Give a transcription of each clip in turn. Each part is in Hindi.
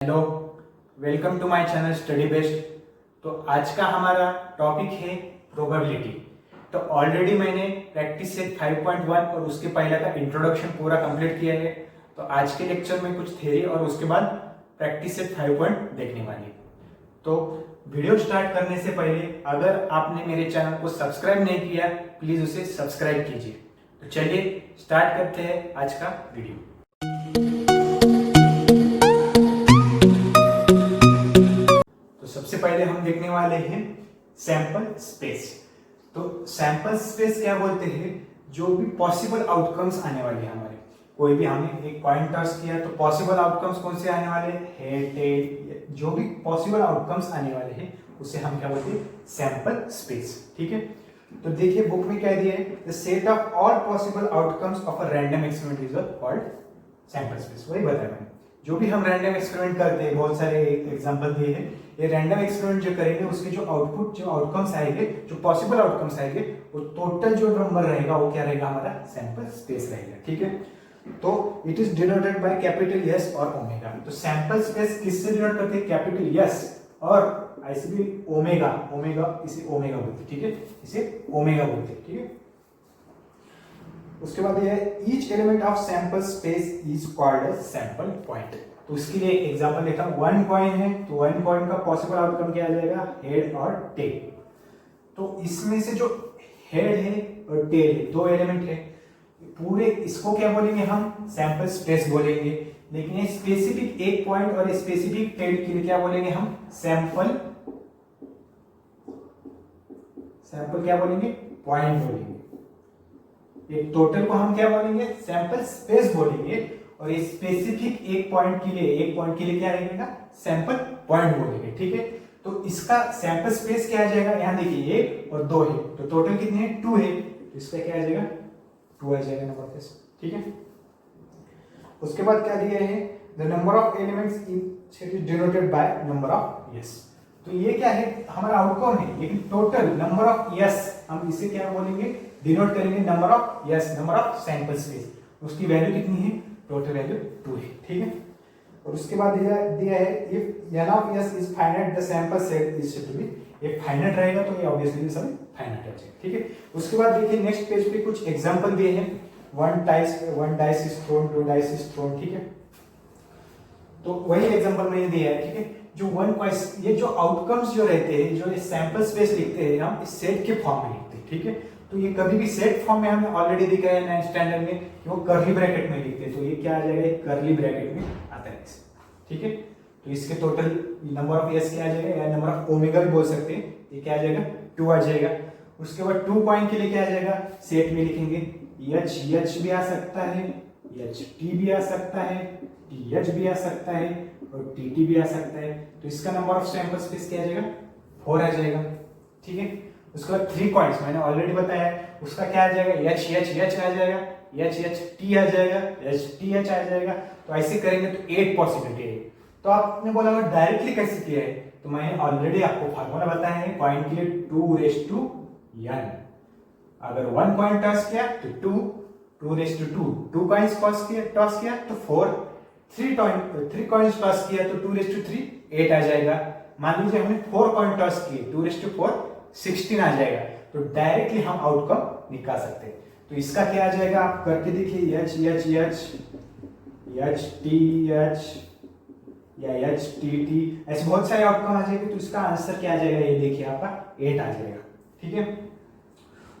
Hello, welcome to my channel study best. तो आज का हमारा टॉपिक है प्रोबेबिलिटी। तो ऑलरेडी मैंने प्रैक्टिस सेट 5.1 और उसके पहले का इंट्रोडक्शन पूरा कंप्लीट किया है। तो आज के लेक्चर में कुछ थ्योरी और उसके बाद प्रैक्टिस सेट 5 देखने वाली। तो वीडियो स्टार्ट करने से पहले अगर आपने मेरे चैनल को सब्सक्राइब नहीं किया प्लीज उसे सब्सक्राइब कीजिए। तो चलिए स्टार्ट करते हैं आज का वीडियो। सबसे पहले हम देखने वाले हैं सैंपल स्पेस। तो सैंपल स्पेस क्या बोलते हैं? जो भी पॉसिबल आउटकम्स आने वाले हैं हमारे, कोई भी हमने एक पॉइंट टॉस किया तो पॉसिबल आउटकम्स कौन से आने वाले हैं? हेड, टेल, जो भी पॉसिबल आउटकम्स आने वाले हैं उसे हम क्या बोलते हैं? Sample space. ठीक है, तो देखिए बुक में क्या दिया है, the set of all possible outcomes of a random experiment is called sample space. वही बताया मैंने, जो भी हम रैंडम एक्सपेरिमेंट करते हैं, बहुत सारे एग्जांपल दिए हैं। ये रैंडम एक्सपेरिमेंट जो करेंगे उसके जो आउटपुट, जो आउटकम्स आएंगे, जो पॉसिबल आउटकम्स आएंगे, वो टोटल जो नंबर रहेगा वो क्या रहेगा? हमारा सैंपल स्पेस रहेगा। ठीक है, तो it is denoted by capital S और ओमेगा। तो सैंपल स्पेस किससे डिनोट करते हैं? कैपिटल एस और ऐसे भी ओमेगा। ओमेगा, इसे ओमेगा बोलते हैं। ठीक है, इसे ओमेगा बोलते हैं। ठीक है, उसके बाद ये each element of sample space is called as sample point. तो उसके लिए एग्जांपल लेता हूं, वन कॉइन है तो वन कॉइन का पॉसिबल आउटकम क्या आ जाएगा? हेड और टेल। तो इसमें से जो हेड है और टेल है, दो एलिमेंट है, पूरे इसको क्या बोलेंगे? हम सैंपल स्पेस बोलेंगे। लेकिन ये स्पेसिफिक एक पॉइंट और स्पेसिफिक टेल के लिए क्या बोलेंगे? हम सैंपल क्या बोलेंगे? पॉइंट बोलेंगे। एक टोटल को हम क्या बोलेंगे? सैंपल स्पेस बोलेंगे। और ये स्पेसिफिक एक पॉइंट के लिए क्या रहेगा? सैंपल पॉइंट बोलेंगे। ठीक है, तो इसका सैंपल स्पेस क्या आ जाएगा? यहां देखिए एक और दो है, तो टोटल कितने हैं? 2 है, तो इसका क्या आ जाएगा? 2 आ जाएगा नंबर ऑफ। ठीक है, उसके बाद क्या दिया है? The number of elements is denoted by number of yes. तो ये क्या है? हमारा आउटकम है, लेकिन टोटल नंबर ऑफ यस हम इसे क्या बोलेंगे? डिनोट करेंगे number of yes, number of sample space. उसकी वैल्यू कितनी है? टोटल वैल्यू 2 है। ठीक है, और उसके बाद दिया है if n of s is finite the sample set is said to be. ये फाइनाइट रहेगा तो ये ऑब्वियसली सब फाइनाइट है। ठीक है, उसके बाद देखिए नेक्स्ट पेज पे कुछ एग्जांपल दिए हैं। One dice is thrown, two dice is thrown. ठीक है, तो वही एग्जांपल मैंने दिया है। ठीक है, जो वन क्वेश्चन, ये जो आउटकम्स जो रहते हैं, जो ये सैंपल स्पेस लिखते हैं हम इस सेट के फॉर्म में लिखते हैं। ठीक है, तो ये कभी भी सेट फॉर्म में हमने ऑलरेडी दिखा है 9th स्टैंडर्ड में कि वो कर्ली ब्रैकेट में लिखते हैं। तो ये क्या आ जाएगा? कर्ली ब्रैकेट में आता है। ठीक है, तो इसके टोटल नंबर ऑफ एस क्या आ जाएगा? या नंबर ऑफ ओमेगा भी बोल सकते हैं। ये क्या आ जाएगा? 2 आ जाएगा। उसके बाद 2 पॉइंट के लिए क्या आ जाएगा? सेट में लिखेंगे एच भी आ सकता है, एच टी भी आ सकता है, टी एच भी आ सकता है और टी टी भी आ सकता है। तो इसका नंबर ऑफ सैंपल स्पेस क्या आ जाएगा? 4 आ जाएगा। ठीक है, उसके बाद 3 कॉइन्स मैंने ऑलरेडी बताया, उसका क्या आ जाएगा? एच आ जाएगा, एच टी आ जाएगा, एच टी एच आ जाएगा। तो ऐसे करेंगे तो 8 पॉसिबिलिटी है। तो आपने बोला डायरेक्टली कैसे किया है? तो मैंने ऑलरेडी आपको फार्मूला बताया है कॉइन के लिए, 2:n। अगर 1 कॉइन टॉस किया तो 2 कॉइन्स टॉस किया तो 4, 3 कॉइन्स टॉस किया तो 2:3 8 आ जाएगा। मान लीजिए हमने 4 कॉइन टॉस किए, 2:4 16 आ जाएगा। तो डायरेक्टली हम आउटकम निकाल सकते हैं। तो इसका क्या आ जाएगा? आप करके देखिए, एच टी एच या एच टी टी, ऐसे बहुत सारे आउटकम आ जाएंगे। तो इसका आंसर क्या आ जाएगा? ये देखिए आपका 8 आ जाएगा। ठीक है,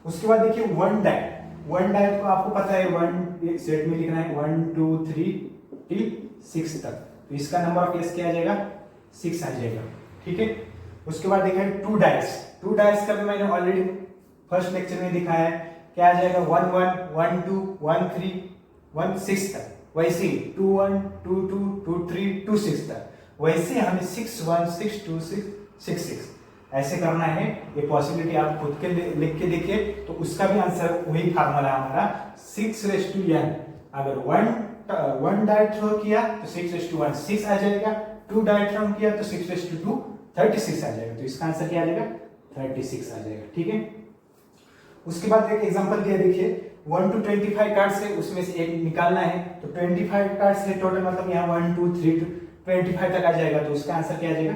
उसके बाद देखिए वन डाइट को आपको पता है, वन एक सेट में लिखना है 1 2 3 till 6 तक। तो इसका नंबर ऑफ एस क्या आ जाएगा? 6 आ जाएगा। ठीक है, उसके बाद देखिए 2 डाइस का भी मैंने ऑलरेडी फर्स्ट लेक्चर में दिखाया है। क्या आ जाएगा? 1 1 1 2 1 3 1 6 तक। वैसे 2 1 2 2 2 3 2 6 तक। वैसे हमें 6 1 6 2 6 6 6 ऐसे करना है। ये पॉसिबिलिटी आप खुद के लिख के देखिए, तो उसका भी आंसर वही फार्मूला हमारा 6:n। अगर 1 डाइट थ्रो किया तो 6:1 6 आ जाएगा, 2 डाइट थ्रो किया तो 6:2 36 आ जाएगा। तो इसका आंसर क्या आ जाएगा? 36 आ जाएगा। ठीक है, उसके बाद एक एग्जांपल दिया, देखिए 1 to 25 कार्ड्स है, उसमें से एक निकालना है। तो 25 कार्ड्स है टोटल, मतलब यहाँ 1 2 3 25 तक आ जाएगा तो उसका आंसर क्या आ जाएगा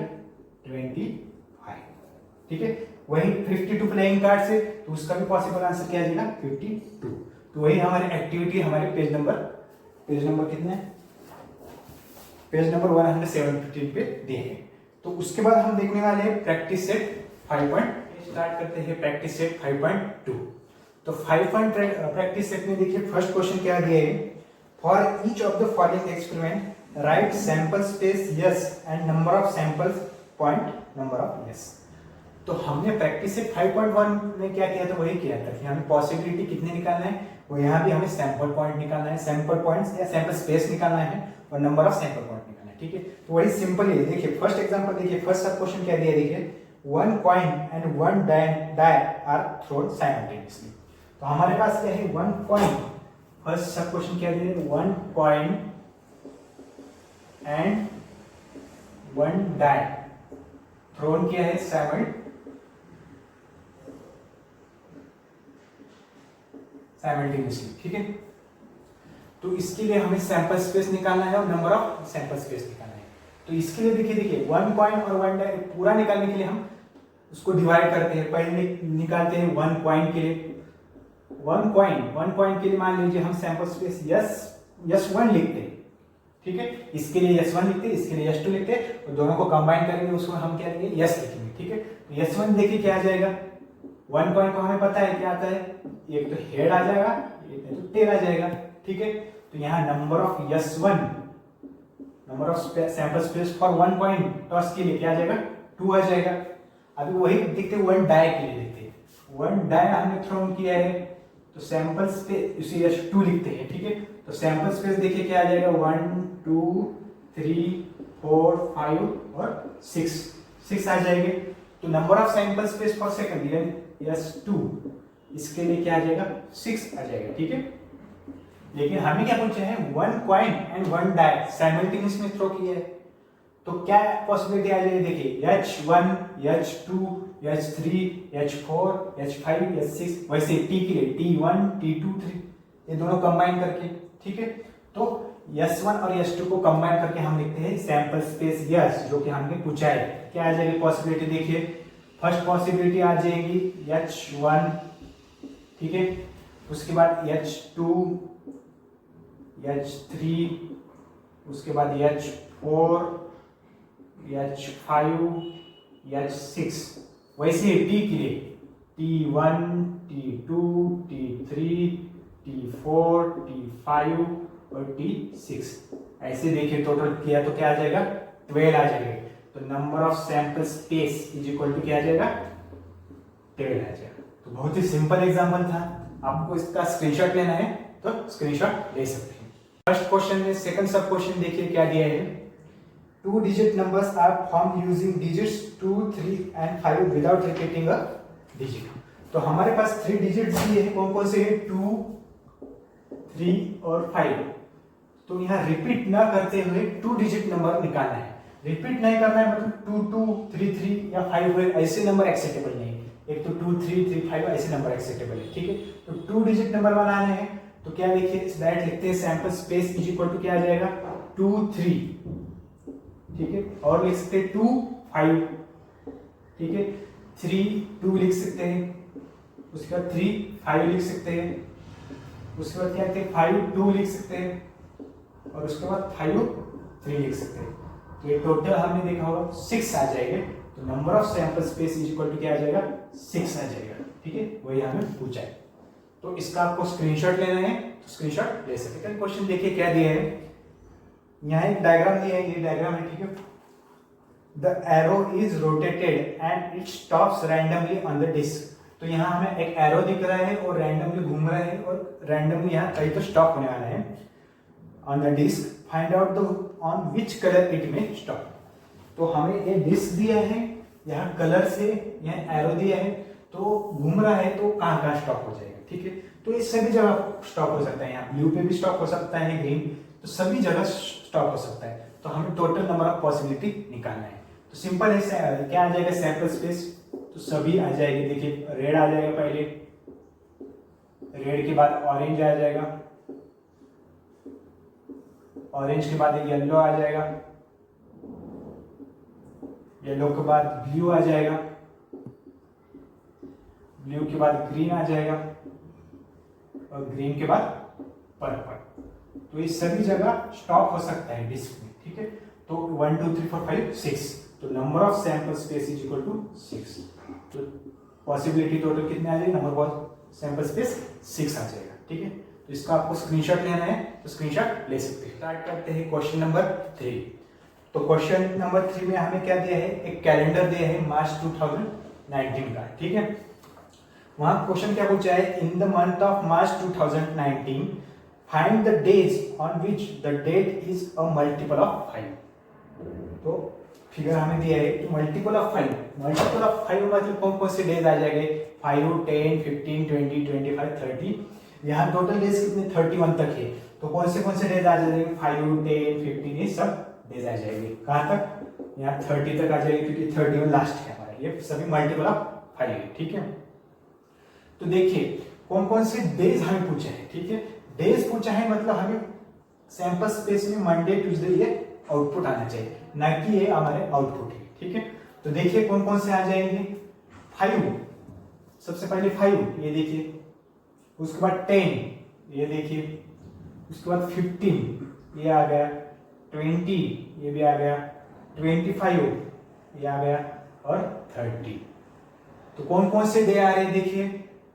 25। ठीक है, वही 52 प्लेइंग कार्ड से तो उसका भी पॉसिबल आंसर क्या आ जाएगा 52। तो वही हमारी एक्टिविटी हमारे पेज नंबर कितने हैं, पेज नंबर 115 पे दिए हैं। तो उसके बाद हम देखने वाले हैं प्रैक्टिस सेट 5 स्टार्ट करते हैं प्रैक्टिस सेट 5.2। तो 5 प्रैक्टिस सेट में देखिए फर्स्ट क्वेश्चन क्या दिया है, for each of the following experiment right sample space yes and number of samples point number of yes. तो हमने प्रैक्टिस सेट 5.1 में क्या किया था, वही किया था कि हमें पॉसिबिलिटी कितने निकालना है, वो यहाँ भी हमें सैंपल पॉइंट निकालना है, सैंपल पॉइंट्स या सैंपल स्पेस निकालना है और नंबर ऑफ सैंपल पॉइंट निकालना है। ठीक है, तो वही सिंपल है। देखिए फर्स्ट एग्जांपल देखिए, फर्स्ट सब क्वेश्चन क्या दिया, देखिए 1 coin and 1 die are thrown simultaneously. तो हमारे पास क्या है 1 कॉइन, फर्स्ट सब क्वेश्चन क्या दिया है 1 कॉइन एंड 1 die थ्रोन किया है साइमल्टेनियसली। ठीक है, तो इसके लिए हमें सैंपल स्पेस निकालना है और नंबर ऑफ सैंपल स्पेस निकालना है। तो इसके लिए देखिए 1 कॉइन और 1 die पूरा निकालने के लिए हम उसको डिवाइड करते हैं। पहले निकालते हैं 1 कॉइन के लिए, 1 कॉइन के लिए मान लीजिए हम सैंपल स्पेस यस 1 लिखते हैं। ठीक है, इसके लिए यस 1 लिखते हैं, इसके लिए यस 2 लिखते हैं और दोनों को कंबाइन करेंगे, उसको हम क्या लिखेंगे यस लिखेंगे। ठीक है, तो यस 1 देखिए क्या आ जाएगा, 1 कॉइन को हमें पता है क्या आता है, एक तो हेड आ जाएगा, एक तो टेल आ जाएगा। ठीक है, तो यहाँ number of yes 1, number of sample space for 1 coin toss के लिए क्या आ जाएगा 2 आ जाएगा। अभी वही देखते हैं 1 die के लिए देखते हैं, 1 die हमने थ्रोन किया है तो सैंपल स्पेस इसे यस 2 लिखते हैं। ठीक है, तो सैंपल स्पेस देखिए क्या आ जाएगा 1 2 3 4 5 और 6 आ जाएंगे। तो number of sample space for second yes 2, इसके लिए क्या आ जाएगा 6 आ जाएगा। ठीक है, लेकिन हमें क्या पूछा है 1 कॉइन एंड 1 die साइमल्टेनियस में थ्रो किया है, तो क्या पॉसिबिलिटी आ जाएगी, देखिए H1 H2 H3 H4 H5 H6, वैसे T के लिए T1 T2 3 ये दोनों कंबाइन करके। ठीक है, तो S1 और S2 को कंबाइन करके हम लिखते हैं सैंपल स्पेस यस, जो कि हमने पूछा है। क्या आ जाएगी पॉसिबिलिटी, देखिए फर्स्ट पॉसिबिलिटी आ जाएगी H1, ठीक है, उसके बाद H2 H3, उसके बाद H4 H5 H6, वैसे T के लिए T1 T2 T3 T4 T5 और T6, ऐसे देखिए टोटल किया तो क्या आ जाएगा 12 आ जाएगा। तो number of sample space is equal to क्या आ जाएगा 12 आ जाएगा। तो बहुत ही सिंपल एग्जांपल था, आपको इसका स्क्रीनशॉट लेना है तो स्क्रीनशॉट ले सकते हैं। फर्स्ट क्वेश्चन में सेकंड सब क्वेश्चन देखिए क्या दिया है, 2 digit numbers are formed using digits 2, 3 and 5 without repeating a digit। तो हमारे पास 3 डिजिट्स दिए हैं, कौन कौन से हैं 2, 3 और 5। तो यहाँ रिपीट ना करते हुए 2 डिजिट नंबर निकालना है। रिपीट नहीं करना है मतलब 2, 2, 3, 3 या 5 ऐसे नंबर एक्सेप्टेबल नहीं है। एक तो 2, 3, 3, 5 ऐसे नंबर एक्सेप्टेबल है। ठीक है, तो 2 डिजिट नंबर बनाने हैं तो क्या देखिए डायरेक्ट लिखते हैं sample space is equal to क्या आ जाएगा 2, 3, ठीक है, और लिख सकते हैं 2, 5, ठीक है, 3, 2 लिख सकते हैं, उसके बाद 3, 5 लिख सकते हैं, उसके बाद क्या कहते हैं 5, 2 लिख सकते हैं और उसके बाद 5, 3 लिख सकते हैं। तो ये टोटल हमने देखा होगा 6 आ जाएंगे। तो number of sample space is equal to क्या आ जाएगा 6 आ जाएगा। ठीक है, वही हमें पूछा है। तो इसका आपको स्क्रीनशॉट लेना है तो स्क्रीनशॉट ले सकते हैं। क्वेश्चन देखिए क्या दिया है, यहाँ एक डायग्राम दिया है, ये डायग्राम है। ठीक है, the arrow is rotated and it stops randomly on the disc. तो यहाँ हमें एक एरो दिख रहा है और रैंडमली घूम रहा है और रैंडमली यहाँ कहीं तो स्टॉप होने वाला है on the disc. Find out the on which colour it में स्टॉप। तो हमें ये डिस्क दिया है, यहाँ कलर से यहाँ एरो दिया है, तो घूम रहा है तो कहाँ कहाँ स्टॉप हो जाएगा। ठीक है, तो इस सभी जगह स्टॉप हो सकता है, यहाँ ब्लू पे भी स्टॉप हो सकता है, ग्रीन, तो सभी जगह स्टॉप हो सकता है। तो हमें टोटल नंबर ऑफ पॉसिबिलिटी निकालना है। तो सिंपल है, क्या आ जाएगा सैंपल स्पेस, तो सभी आ जाएगी। देखिए रेड आ जाएगा, पहले रेड के बाद ऑरेंज आ जाएगा, ऑरेंज के बाद येलो आ जाएगा, येलो के बाद ब्लू आ जाएगा, ब्लू के बाद ग्रीन आ जाएगा और ग्रीन के बाद पर्पल। तो ये सभी जगह स्टॉप हो सकता है डिस्क में, ठीक है। तो 1 2 3 4 5 6, तो number of sample space is equal to 6। तो पॉसिबिलिटी टोटल कितने आ जाएगा, नंबर ऑफ सैंपल स्पेस 6 आ जाएगा, ठीक है। तो इसका आपको स्क्रीनशॉट लेना है तो स्क्रीनशॉट ले सकते हैं। स्टार्ट करते हैं क्वेश्चन नंबर 3। तो क्वेश्चन नंबर 3 में हमें क्या दिया है, एक कैलेंडर दिया है मार्च 2019 का, ठीक है। वहां क्वेश्चन क्या पूछा है, in the month of March 2019 find the days on which the date is a multiple of 5। तो फिगर हमें दिया है कि मल्टीपल ऑफ 5, मल्टीपल ऑफ 5 मतलब कौन कौन से डेज आ जाएंगे, 5 10 15 20 25 30। यहाँ टोटल डेज कितने 31 तक है, तो कौन से डेज आ जाएंगे, 5 10 15 ये सब डेज आ जाएंगे। कहाँ तक, यहाँ 30 तक आ जाएंगे क्योंकि 31 लास्ट है हमारा, ये सभी मल्टीपल ऑफ 5 है, ठीक है। तो देखिए कौन कौन से डेज हमें पूछे हैं, ठीक है। डेज पूछा है मतलब हमें सैंपल स्पेस में मंडे ट्यूसडे ये आउटपुट आना चाहिए, ना कि ये हमारे आउटपुट है, ठीक है। तो देखिए कौन कौन से आ जाएंगे, 5, सबसे पहले 5 ये देखिए, उसके बाद 10 ये देखिए, उसके बाद 15 ये आ गया, 20 ये भी आ गया, 25 ये आ गया और 30। तो कौन कौन से डे आ रहे हैं देखिए,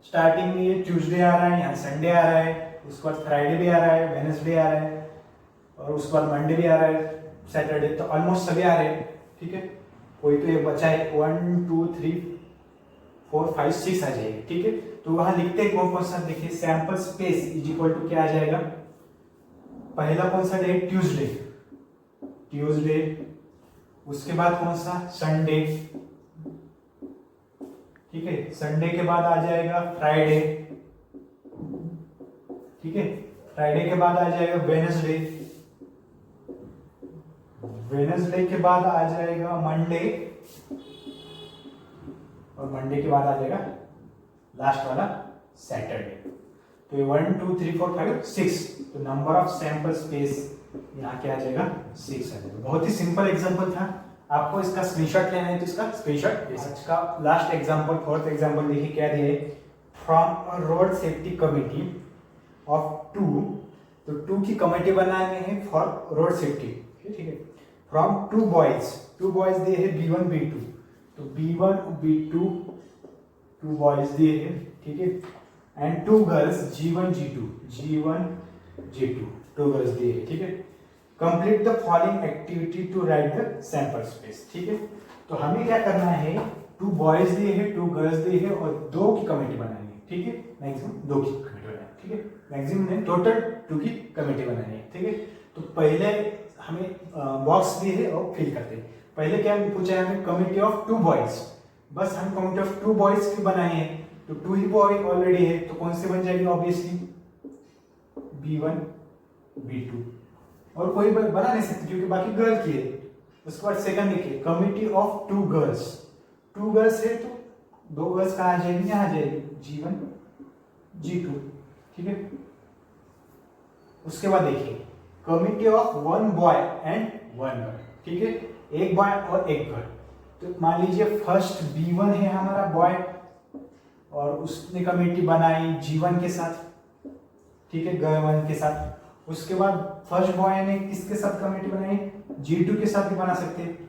स्टार्टिंग में ये ट्यूसडे आ रहा है, यहाँ संडे आ रहा है, उसके बाद फ्राइडे भी आ रहा है, वेडनेसडे आ रहा है और उसके बाद मंडे भी आ रहा है, सैटरडे। तो ऑलमोस्ट सभी आ रहे हैं, ठीक है। कोई तो एक बचा है, 1 2 3 4 5 6 आ जाएगी, ठीक है। तो वहां लिखते हैं कौन कौन सा, देखिए sample space is equal to क्या आ जाएगा, पहला कौन सा डे, ट्यूसडे, ट्यूसडे, उसके बाद कौन सा, संडे, ठीक है। संडे के बाद आ जाएगा फ्राइडे, ठीक है। फ्राइडे के बाद आ जाएगा वेडनेसडे, वेडनेसडे के बाद आ जाएगा मंडे और मंडे के बाद आ जाएगा लास्ट वाला सैटरडे। तो ये 1 2 3 4 5 6, तो नंबर ऑफ सैंपल स्पेस यहाँ क्या आ जाएगा, 6 आ जाएगा। बहुत ही सिंपल एग्जांपल था, आपको इसका स्क्रीनशॉट लेना है तो इसका स्क्रीनशॉट ले सकते। इसका लास्ट एग्जांपल, फोर्थ एग्जांपल देखिए क्या दिया है, from a road safety committee of 2, तो 2 की कमेटी बनानी है फॉर रोड सेफ्टी, ठीक है। फ्रॉम 2 बॉयज दिए है B1 B2, तो B1 B2 2 बॉयज दिए है, ठीक है। And 2 girls G1 G2 2 girls दिए है, ठीक है। Complete the following activity to write the sample space, ठीक है। तो हमें क्या करना है, 2 बॉयज दिए है, 2 गर्ल्स दिए है और 2 की कमेटी बनानी है, ठीक है। मैक्सिमम 2 की कमेटी बनानी है, ठीक है। मैक्सिमम नहीं, टोटल 2 की कमेटी बनानी है, ठीक है। तो पहले हमें बॉक्स दिए है और फिल करते हैं। पहले क्या पूछा है हमें, कमेटी ऑफ 2 बॉयज, बस हम कमेटी ऑफ 2 बॉयज की बनाए हैं, तो 2 ही बॉय ऑलरेडी है, तो कौन से बन जाएंगे, ऑब्वियसली B1 B2, और कोई बना नहीं सकते क्योंकि बाकी गर्ल की है। उसके बाद सेकंड देखिए, कमिटी ऑफ 2 गर्ल्स, 2 गर्ल्स है तो 2 गर्ल्स कहाँ आ जाएगी, यहाँ आ जाएगी G1 G2, ठीक है। उसके बाद देखिए committee of 1 boy and 1 girl, ठीक है, एक बॉय और एक गर्ल। तो मान लीजिए फर्स्ट B1 है हमारा बॉय और उसने कमेटी बनाई G1 के साथ, ठीक है, गर्ल 1 के साथ। उसके बाद फर्स्ट बॉय ने किसके साथ कमेटी बनाई, G2 के साथ भी बना सकते हैं,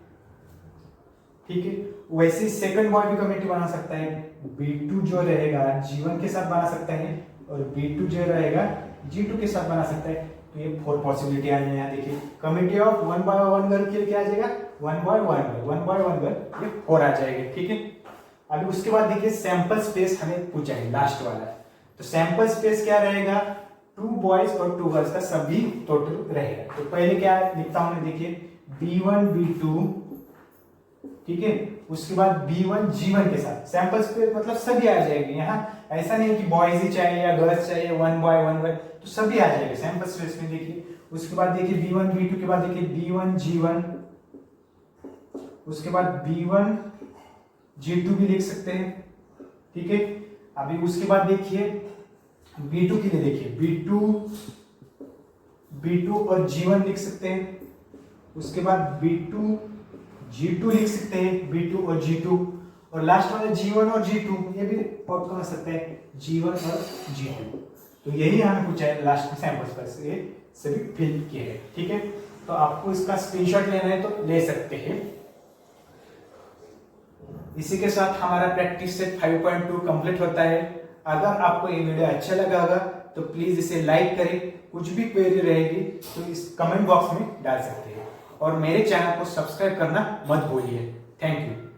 ठीक है। वैसे ही सेकंड बॉय भी कमेटी बना सकता है, B2 जो रहेगा G1 के साथ बना सकता है और B2 जो रहेगा G2 के साथ बना सकता है। तो ये 4 पॉसिबिलिटी आ रही है। यहाँ देखिए कमेटी ऑफ 1 बॉय 1 गर्ल के लिए क्या आ जाएगा, 1 बॉय 1 गर्ल, 1 बॉय 1 गर्ल, ये 4 आ जाएगा, ठीक है। अभी उसके बाद देखिए सैंपल स्पेस हमें पूछा है लास्ट वाला, तो सैंपल स्पेस क्या रहेगा, 2 बॉयज और 2 गर्ल्स का सभी टोटल रहेगा। तो पहले क्या लिखता हूं मैं, देखिए B1 B2, ठीक है। उसके बाद B1 G1 के साथ सैंपल स्पेस मतलब सभी आ जाएंगे। यहाँ ऐसा नहीं कि बॉयज ही चाहिए या गर्ल्स चाहिए, 1 बॉय 1 गर्ल, तो सभी आ जाएंगे सैंपल स्पेस में। देखिए उसके बाद देखिए B1 B2 के बाद देखिए B1 G1, उसके बाद B1 G2 भी लिख सकते हैं, ठीक है। अभी उसके बाद देखिए B2 के लिए देखिए B2 और G1 लिख सकते हैं। उसके बाद B2 G2 लिख सकते हैं, B2 और G2, और लास्ट वाला G1 और G2 ये भी बहुत कर सकते हैं, G1 और G2। तो यही हमें पूछा है लास्ट में सैंपल्स पर से सभी फिल किए हैं। ठीक है, तो आपको इसका स्क्रीनशॉट लेना है तो ले सकते हैं। इसी के साथ हमारा प्रैक्टिस सेट 5.2 कंप्लीट होता है। अगर आपको ये वीडियो अच्छा लगा होगा तो प्लीज इसे लाइक करें, कुछ भी क्वेरी रहेगी तो इस कमेंट बॉक्स में डाल सकते हैं, और मेरे चैनल को सब्सक्राइब करना मत भूलिए। Thank you.